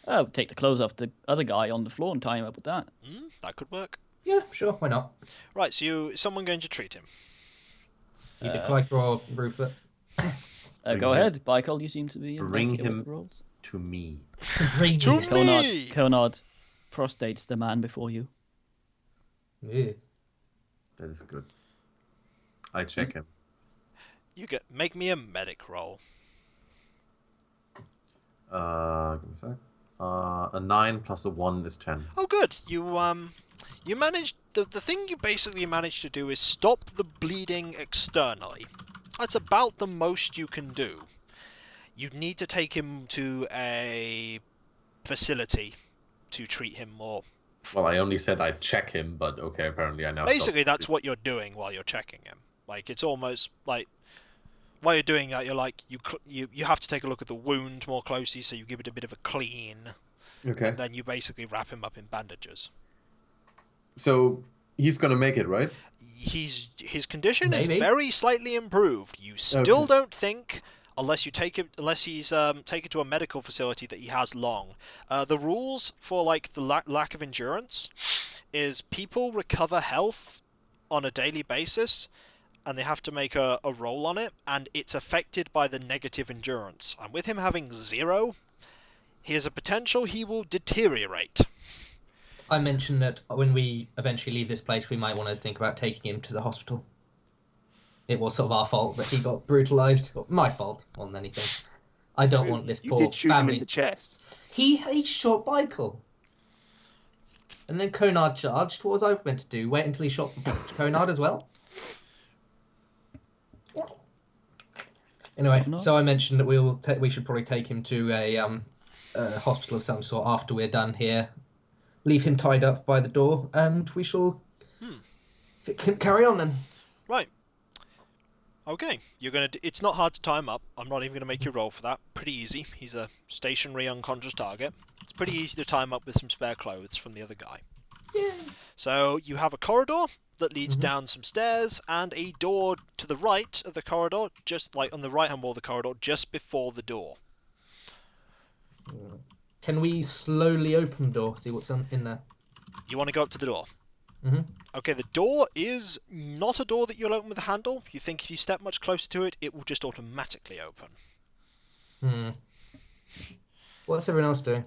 Oh, take the clothes off the other guy on the floor and tie him up with that. That could work. Yeah, sure. Why not? Right, so is someone going to treat him? Either Clyde or Rufus. Go ahead, Michael. You seem to be Bring okay with him- the roles. To me. To me! Conrad prostrates the man before you. Yeah. That is good. I check him. Make me a medic roll. Give me a sec. A 9 plus a 1 is 10. Oh, good. You managed. The thing you basically managed to do is stop the bleeding externally. That's about the most you can do. You'd need to take him to a facility to treat him more. Well, I only said I'd check him, but okay, apparently I now... Basically, that's what you're doing while you're checking him. Like, it's almost like while you're doing that, you're like you have to take a look at the wound more closely, so you give it a bit of a clean. Okay. And then you basically wrap him up in bandages. So, he's gonna make it, right? His condition Maybe. is very slightly improved. You still don't think, unless he's taken to a medical facility, that he has long. The rules for like the lack of endurance is people recover health on a daily basis, and they have to make a roll on it, and it's affected by the negative endurance. And with him having 0, he has a potential he will deteriorate. I mentioned that when we eventually leave this place, we might want to think about taking him to the hospital. It was sort of our fault that he got brutalized. My fault more than anything. I don't want this You poor did shoot him family. in the chest. He shot Michael. And then Conard charged. What was I meant to do? Wait until he shot Conard as well? Anyway, so I mentioned that we should probably take him to a hospital of some sort after we're done here. Leave him tied up by the door, and we shall carry on then. Right. Okay, it's not hard to tie him up. I'm not even gonna make you roll for that. Pretty easy. He's a stationary, unconscious target. It's pretty easy to tie him up with some spare clothes from the other guy. Yeah. So you have a corridor that leads down some stairs and a door to the right of the corridor, just like on the right-hand wall of the corridor, just before the door. Can we slowly open the door, see what's in there? You want to go up to the door? Mm-hmm. Okay, the door is not a door that you'll open with a handle. You think if you step much closer to it, it will just automatically open. What's everyone else doing?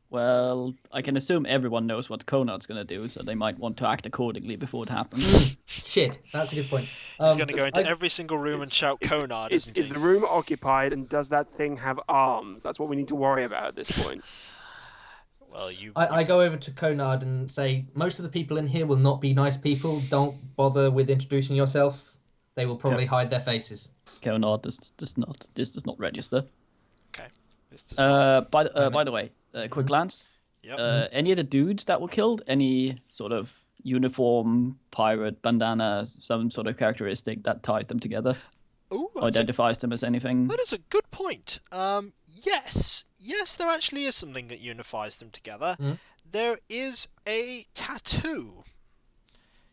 Well, I can assume everyone knows what Conrad's going to do, so they might want to act accordingly before it happens. Shit, that's a good point. He's going to go into every single room and shout Conard, isn't he? Is the room occupied, and does that thing have arms? That's what we need to worry about at this point. Well, I go over to Conard and say, most of the people in here will not be nice people. Don't bother with introducing yourself. They will probably hide their faces. Conrad does not register. Okay. By the way, quick glance. Yep. Any of the dudes that were killed, any sort of uniform, pirate, bandana, some sort of characteristic that ties them together? Ooh, Identifies them as anything? that is a good point. Yes, there actually is something that unifies them together. There is a tattoo.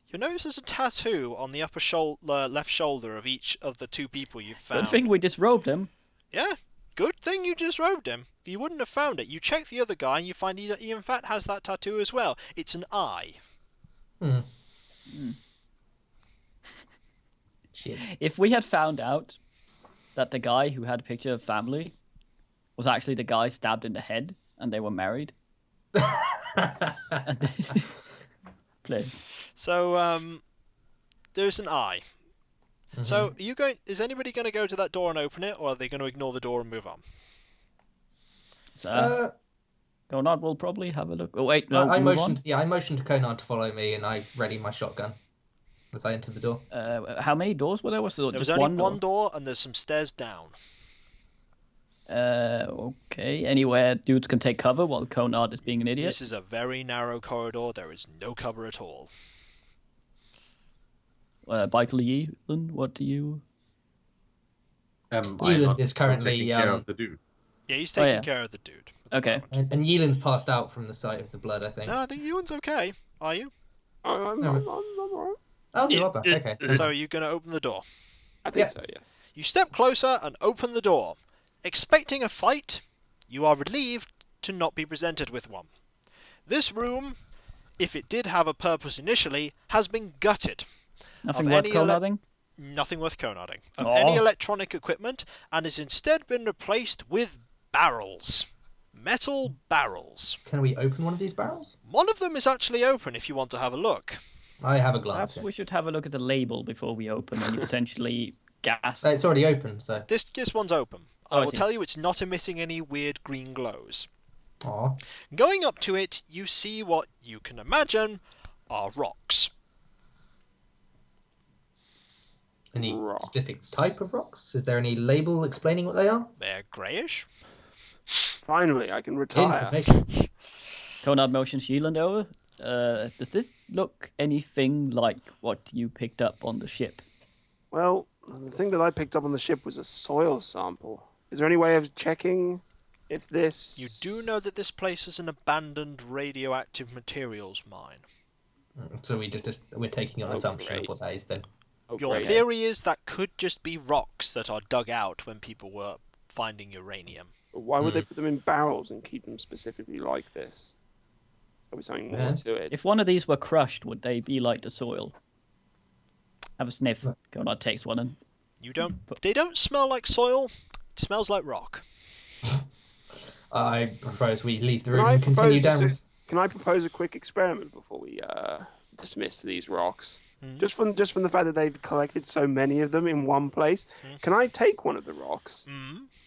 You'll notice there's a tattoo on the upper left shoulder of each of the two people you've found. Good thing we disrobed him. Yeah, good thing you disrobed him. You wouldn't have found it. You check the other guy and you find he in fact has that tattoo as well. It's an eye. Shit. If we had found out that the guy who had a picture of family was actually the guy stabbed in the head and they were married. Please. So, there's an eye. So, is anybody going to go to that door and open it, or are they going to ignore the door and move on? So, Conrad will probably have a look. Oh, wait, no, I move motioned. on. Yeah, I motioned to Conard to follow me, and I readied my shotgun as I entered the door. How many doors were there? There was only one door, and there's some stairs down. Okay. Anywhere dudes can take cover while Conrad is being an idiot. This is a very narrow corridor. There is no cover at all. Michael Yeelan, what do you... Yeelan is currently taking care of the dude. Yeah, he's taking care of the dude. Okay. and Yeelan's passed out from the sight of the blood, I think. No, I think Ewan's okay. Are you? I'm alright. Oh, you are back. Okay. So are you going to open the door? I think so, yes. You step closer and open the door. Expecting a fight, you are relieved to not be presented with one. This room, if it did have a purpose initially, has been gutted. Nothing worth Conrading? Nothing worth conarding. Of any electronic equipment, and has instead been replaced with barrels. Metal barrels. Can we open one of these barrels? One of them is actually open if you want to have a look. I have a glance. Perhaps we should have a look at the label before we open any potentially gas. It's already open, so. This one's open. I will see. tell you it's not emitting any weird green glows. Aw. Going up to it, you see what you can imagine are rocks. Any Rocks. specific type of rocks? Is there any label explaining what they are? They're greyish. Finally, I can retire. Information. Conrad motions Yeelan over. Does this look anything like what you picked up on the ship? Well, the thing that I picked up on the ship was a soil sample. Is there any way of checking if this... You do know that this place is an abandoned radioactive materials mine. So we're taking on assumption great. of what that is then. Oh, Your great. theory is that could just be rocks that are dug out when people were finding uranium. Why would they put them in barrels and keep them specifically like this? There'll be something more to it. If one of these were crushed, would they be like the soil? Have a sniff. Conrad takes one and... They don't smell like soil. It smells like rock. I propose we leave the Can room I and continue propose just downwards. Can I propose a quick experiment before we dismiss these rocks? Mm. Just from the fact that they've collected so many of them in one place, can I take one of the rocks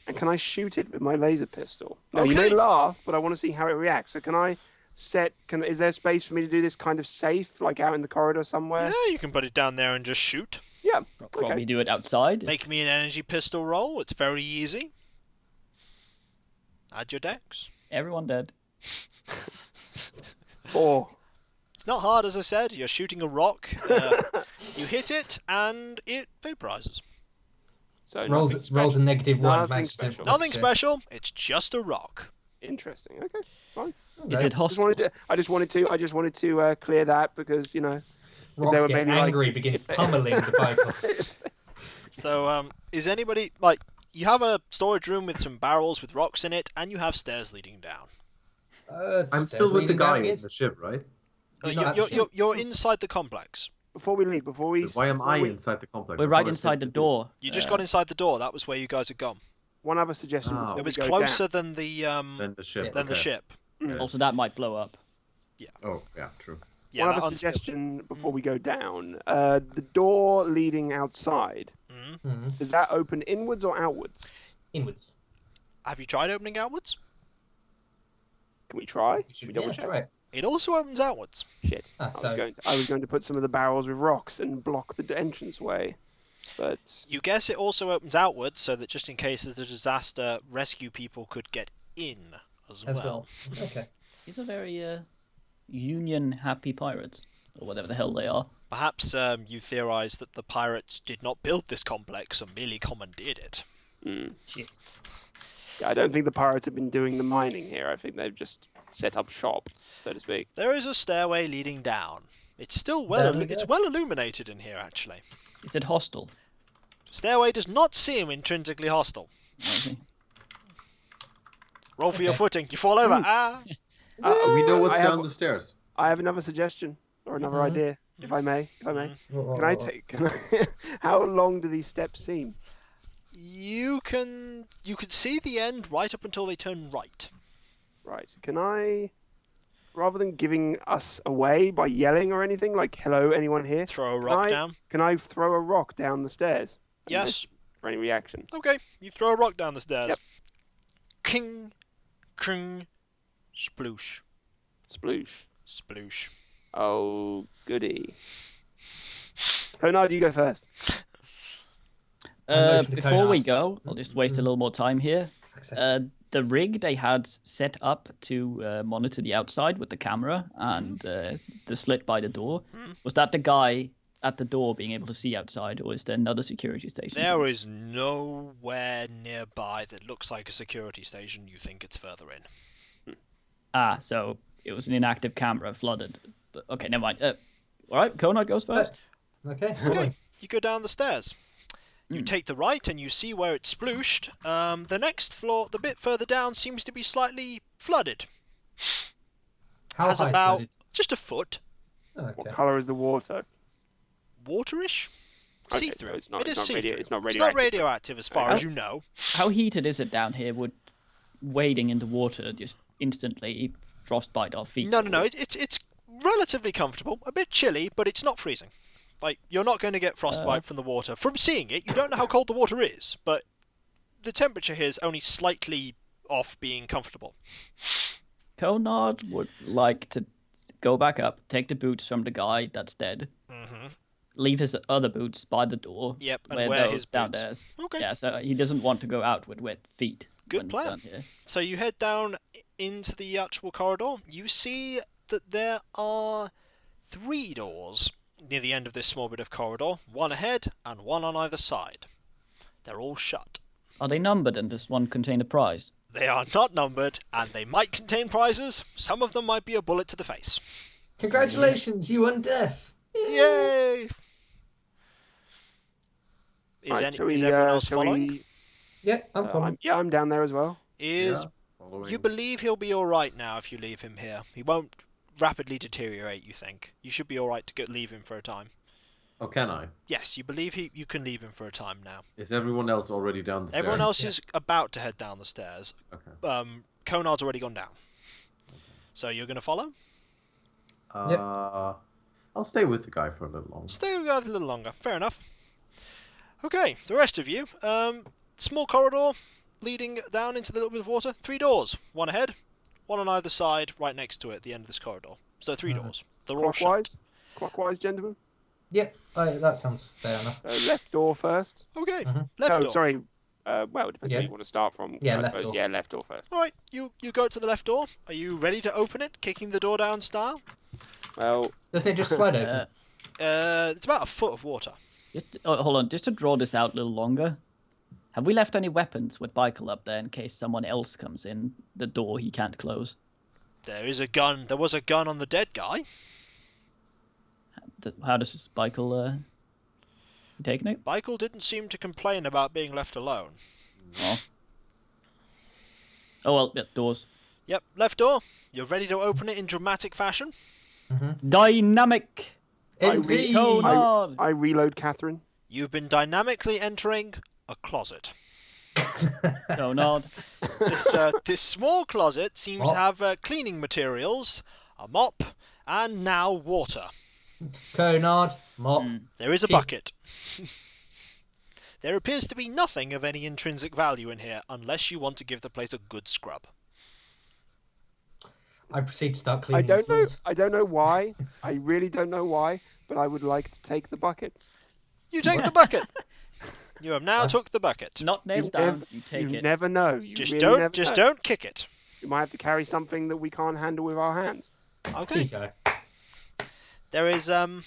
and can I shoot it with my laser pistol? Now, you may Okay. laugh, but I want to see how it reacts. So can I is there space for me to do this kind of safe, like out in the corridor somewhere? Yeah, you can put it down there and just shoot. Yeah. Probably Okay. do it outside. Make me an energy pistol roll. It's very easy. Add your dex. Everyone dead. 4. It's not hard, as I said. You're shooting a rock. You hit it, and it vaporizes. So Rolls nothing rolls a special. -1. Nothing Managed to special. Nothing shit. special. It's just a rock. Interesting. Okay, fine. Is Okay. it hostile? I just wanted to clear that because they Rock were gets maybe like- angry, begins if they- pummeling the bicycle. So, is anybody like? You have a storage room with some barrels with rocks in it, and you have stairs leading down. I'm Stairs still with the leading guy down in is- the ship, right? Uh, You're not you're, at the you're, ship. you're inside the complex. Before we leave, Why am I we- inside the complex? We're I right thought I inside the said- door. You just got inside the door. That was where you guys had gone. One other suggestion Oh. before It was we go closer down. than the Then the ship. than the okay. ship. Also, that might blow up. Oh, yeah, true. Yeah, One that other unstable. suggestion before we go down. The door leading outside, Mhm. does that open inwards or outwards? Inwards. Have you tried opening outwards? Can we try? We Should should we double yeah, check? try it. It also opens outwards. Shit. Ah, so- I was going to put some of the barrels with rocks and block the entranceway. But You guess it also opens outwards, so that just in case there's a disaster, rescue people could get in as As well. well. Okay. These are very union happy pirates, or whatever the hell they are. Perhaps you theorize that the pirates did not build this complex and merely commandeered it. Shit. yeah, I don't think the pirates have been doing the mining here. I think they've just set up shop, so to speak. There is a stairway leading down. It's still Down we it's go. well illuminated in here, actually. Is it hostile? Stairway does not seem intrinsically hostile. Okay. Roll for your Okay. footing. You fall over. Ah! We know what's I down have- the stairs. I have another suggestion or another idea, if I may. If I may. What- Can I what- take? How long do these steps seem? You can see the end right up until they turn right. Right. Can I, rather than giving us away by yelling or anything, like "Hello, anyone here?" Throw a rock down. Can I throw a rock down the stairs? And Yes. For any reaction. Okay. You throw a rock down the stairs. Yep. King, king, sploosh, Sploosh. sploosh. Oh, goody. Conrad, you go first. motion to Before we Konrad. go, I'll just waste a little more time here. Fuck's sake. The rig they had set up to monitor the outside with the camera and the slit by the door, was that the guy at the door being able to see outside, or is there another security station? There is nowhere nearby that looks like a security station. You think it's further in. Ah, so it was an inactive camera flooded. But, okay, never mind. All right, Conrad goes first. Okay. Okay, you go down the stairs. You take the right and you see where it's splooshed. The next floor, the bit further down, seems to be slightly flooded. How Has high about flooded? just a foot. Oh, What okay. colour is the water? Waterish? Okay, See-through. so it's not- It it's is not radio- see-through. it's not It's not radioactive. radioactive as far as you know. How heated is it down here? Would wading into water just instantly frostbite our feet? No. It's relatively comfortable. A bit chilly, but it's not freezing. Like, you're not going to get frostbite from the water. From seeing it, you don't know how cold the water is, but the temperature here is only slightly off being comfortable. Conrad would like to go back up, take the boots from the guy that's dead, leave his other boots by the door. Yep, and wear wear those his down boots. there. Okay. Yeah, so he doesn't want to go out with wet feet. Good when he's plan. done here. So you head down into the actual corridor. You see that there are 3 doors near the end of this small bit of corridor, one ahead and one on either side. They're all shut. Are they numbered and does one contain a prize? They are not numbered, and they might contain prizes. Some of them might be a bullet to the face. Congratulations, you won death. Yay! Is, Right, any, shall is we, everyone else shall following? we- Yeah, I'm following. I'm down there as well. Is Yeah, following. you believe he'll be all right now if you leave him here? He won't rapidly deteriorate. You think you should be all right to leave him for a time? Oh, can I? Yes, you believe you can leave him for a time now. Is everyone else already down the stairs? Everyone else is about to head down the stairs. Okay. Conrad's already gone down. So you're going to follow? Yep. I'll stay with the guy for a little longer. Stay with us a little longer. Fair enough. Okay, the rest of you. Small corridor leading down into the little bit of water. 3 doors. One ahead, one on either side, right next to it at the end of this corridor. So 3 doors. They're all shut. Clockwise, gentlemen. Yep, that sounds fair enough. Left door first. Okay, left door. Sorry. Well, it depends Yeah. where you want to start from. Yeah, I left suppose. door. Yeah, left door first. All right, you go to the left door. Are you ready to open it, kicking the door down style? Well, Doesn't it just slide open? It's about a foot of water. Hold on, just to draw this out a little longer. Have we left any weapons with Michael up there in case someone else comes in the door he can't close? There is a gun. There was a gun on the dead guy. How does Michael taking it? Michael didn't seem to complain about being left alone. Oh well, yeah, doors. Yep, left door. You're ready to open it in dramatic fashion? Dynamic. Indeed. Conard. I reload Catherine. You've been dynamically entering a closet. Conard. This small closet seems to have cleaning materials, a mop, and now water. Conard, mop. There is a Jeez. bucket. There appears to be nothing of any intrinsic value in here, unless you want to give the place a good scrub. I proceed to start I cleaning don't the know. floors. I don't know why. I really don't know why. But I would like to take the bucket. You take the bucket. You have now took the bucket. Not nailed down. You take You it. never know. You Just really never know. don't kick it. You might have to carry something that we can't handle with our hands. Okay. Go. There is the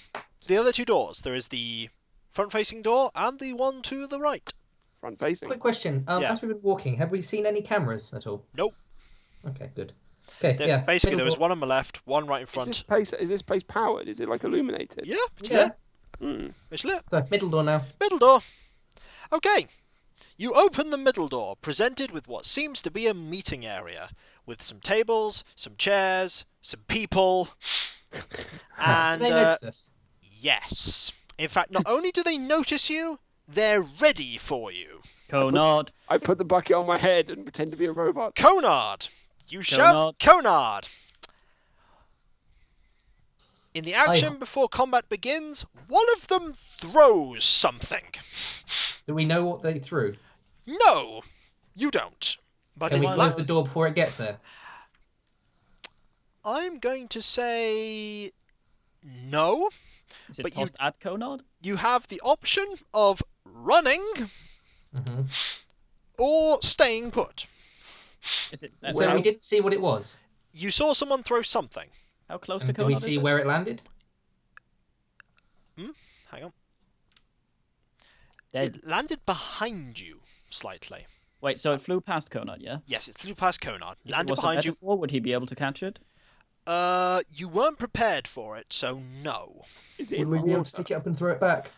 other 2 doors. There is the front-facing door and the one to the right. Front facing. Quick question. Yeah. As we've been walking, have we seen any cameras at all? Nope. Okay, good. Okay, Basically, middle there was door. one on my left, one right in Is front. this place powered? Is it like illuminated? Yeah, it's Yeah. lit. It's lit. So, middle door now. Middle door. Okay. You open the middle door, presented with what seems to be a meeting area, with some tables, some chairs, some people, and They notice us. yes. In fact, not only do they notice you, they're ready for you. Conard. I put the bucket on my head and pretend to be a robot. Conard. You shout Conard. In the action before combat begins, one of them throws something. Do we know what they threw? No, you don't. But Can we in close the door before it gets there? I'm going to say no. Is it But you- tossed at Conard? You have the option of running or staying put. Is it? So we didn't see what it was. You saw someone throw something. How close And to can Conard we is see it? where it landed? Hang on. Dead. It landed behind you slightly. Wait, so it flew past Conard, yeah? Yes, it flew past Conard. If it Landed was a behind you. metaphor, would he be able to catch it? You weren't prepared for it, so no. Is it Would in we the be able water? to pick it up and throw it back?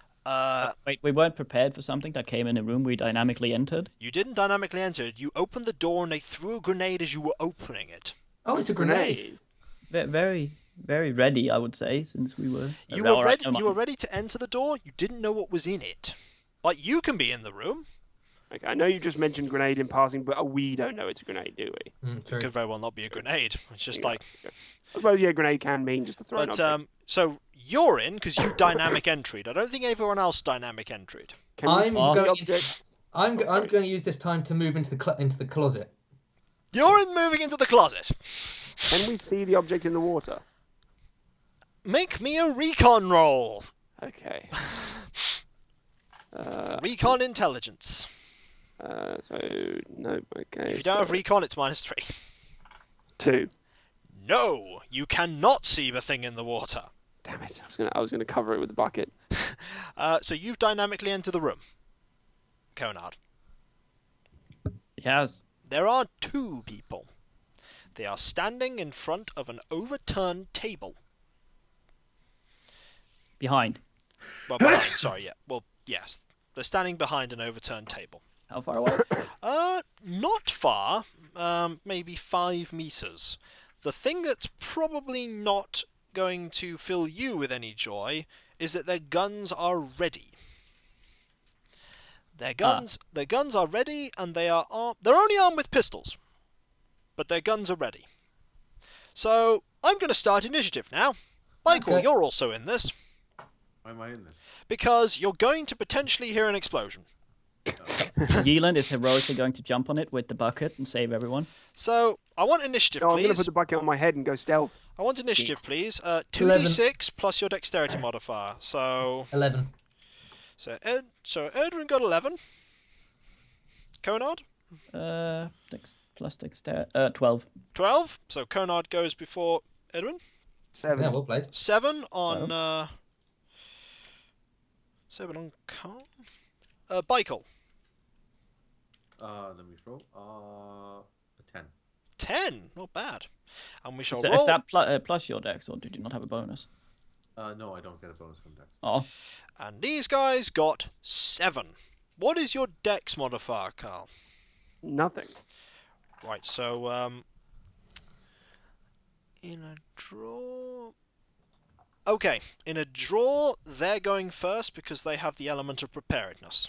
Wait, we weren't prepared for something that came in a room we dynamically entered? You didn't dynamically enter it. You opened the door and they threw a grenade as you were opening it. Oh, it's a grenade. Very, very ready, I would say, since we were... You All were right, ready. never You were mind. ready to enter the door. You didn't know what was in it. Like you can be in the room. Okay, I know you just mentioned grenade in passing, but we don't know it's a grenade, do we? True. Could very well not be a grenade. It's just Yeah, like. okay. I suppose grenade can mean just to throw an But object. so you're in because you dynamic entered. I don't think everyone else dynamic entered. Can we I'm see the going objects? I'm sorry. going to use this time to move into the closet. You're in moving into the closet. Can we see the object in the water? Make me a recon roll. Okay. Recon intelligence. So no. Okay. If you don't have recon, it's -3. 2. No, you cannot see the thing in the water. Damn it! I was gonna cover it with the bucket. So you've dynamically entered the room, Conard. He has. There are 2 people. They are standing in front of an overturned table. Behind. Well, behind, sorry, yeah. Well, yes. They're standing behind an overturned table. How far away? Not far. Maybe 5 meters. The thing that's probably not going to fill you with any joy is that their guns are ready. Their guns are ready, and they're only armed with pistols, but their guns are ready. So, I'm going to start initiative now. Michael, Okay. you're also in this, Why am I in this? because you're going to potentially hear an explosion. Yeeland is heroically going to jump on it with the bucket and save everyone. So, I want initiative, No, I'm going to please. put the bucket on my head and go stealth. I want initiative, please. 2d6 plus your dexterity modifier. So, 11. Edwin got 11. Conard? Plus dexterity. 12. 12. So, Conard goes before Edwin. 7. Yeah, well played. 7 on... 7 on Carl. Michael. Let me throw. A 10. 10. Not bad. And we shall Is roll... that plus your dex, or did you not have a bonus? No, I don't get a bonus from Dex. Oh, And these guys got 7. What is your dex modifier, Carl? Nothing. Right, so, in a draw... Okay, in a draw, they're going first because they have the element of preparedness.